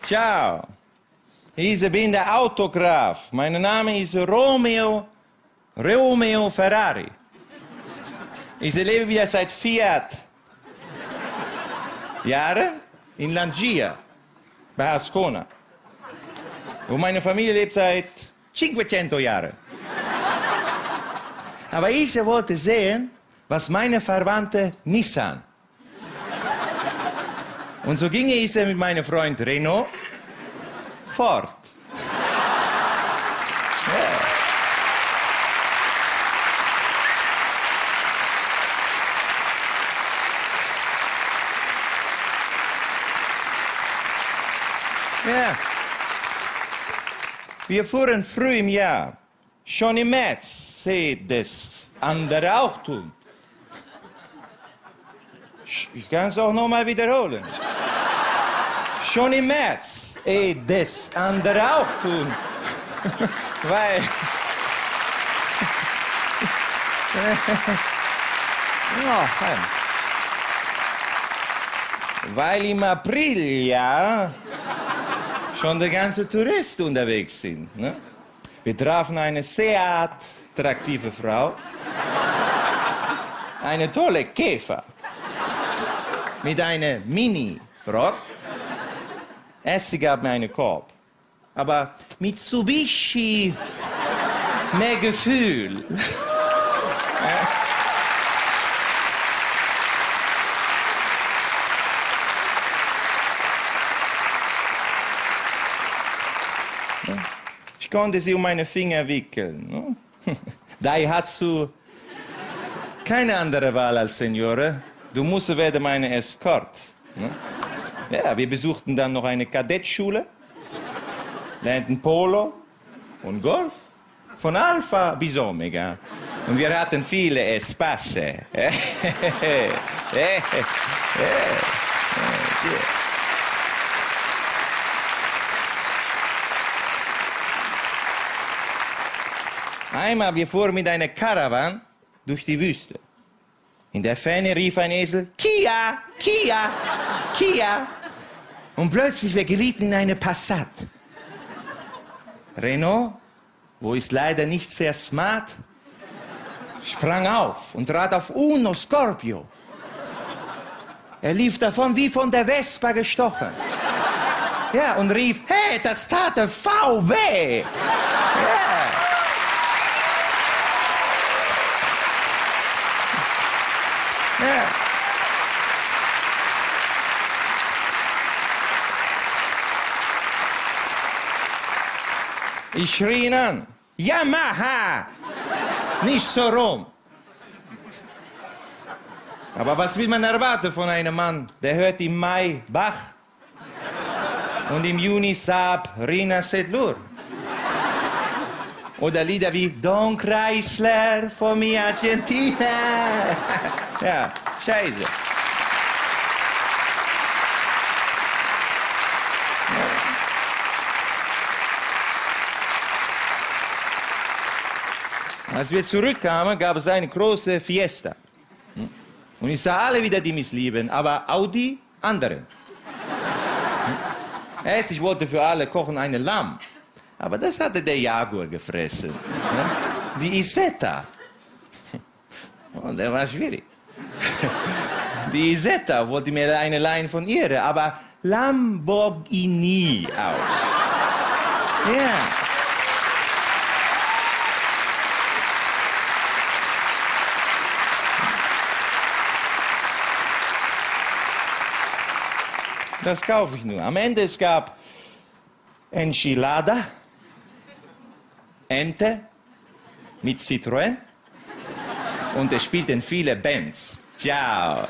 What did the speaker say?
Ciao. Ich bin der Autograf. Mein Name ist Romeo Ferrari. Ich lebe wieder seit 4 Jahren in Langia, bei Ascona. Und meine Familie lebt seit 500 Jahren. Aber ich wollte sehen, was meine Verwandten nicht sahen. Und so ging ich mit meinem Freund Renaud fort. Ja. Wir fuhren früh im Jahr. Schon im März seht das andere auch tun. Ich kann es auch noch mal wiederholen. Schon im März das andere auch tun. Weil im April ja schon die ganzen Touristen unterwegs sind. Ne? Wir trafen eine sehr attraktive Frau, eine tolle Käfer mit einem Mini-Rock. Sie gab mir einen Korb, aber Mitsubishi mehr Gefühl. Ich konnte sie um meine Finger wickeln. Daher hast du keine andere Wahl als Signore. Du musst werden meine Escort. Ja, wir besuchten dann noch eine Kadettschule, lernten Polo und Golf, von Alpha bis Omega. Und wir hatten viele Espace. Einmal, wir fuhren mit einer Karawan durch die Wüste. In der Ferne rief ein Esel, Kia, Kia, Kia. Und plötzlich, wir gerieten in eine Passat. Renaud, wo ist leider nicht sehr smart, sprang auf und trat auf Uno Scorpio. Er lief davon wie von der Vespa gestochen. Ja, und rief, hey, das tat der VW. Ja. Ja. Ich schrie ihn an. Yamaha! Nicht so rum. Aber was will man erwarten von einem Mann, der hört im Mai Bach und im Juni Saab Rina Sedlur? Oder Lieder wie Don Chrysler for me Argentina. Ja, scheiße. Als wir zurückkamen, gab es eine große Fiesta. Und ich sah alle wieder, die mich lieben, aber auch die anderen. Erst, ich wollte für alle kochen eine Lamm. Aber das hatte der Jaguar gefressen. Die Isetta. Und der war schwierig. Die Isetta wollte mir eine Line von ihr, aber Lamborghini auch. Ja. Das kaufe ich nur. Am Ende es gab Enchilada, Ente mit Citroën und es spielten viele Bands. Ciao.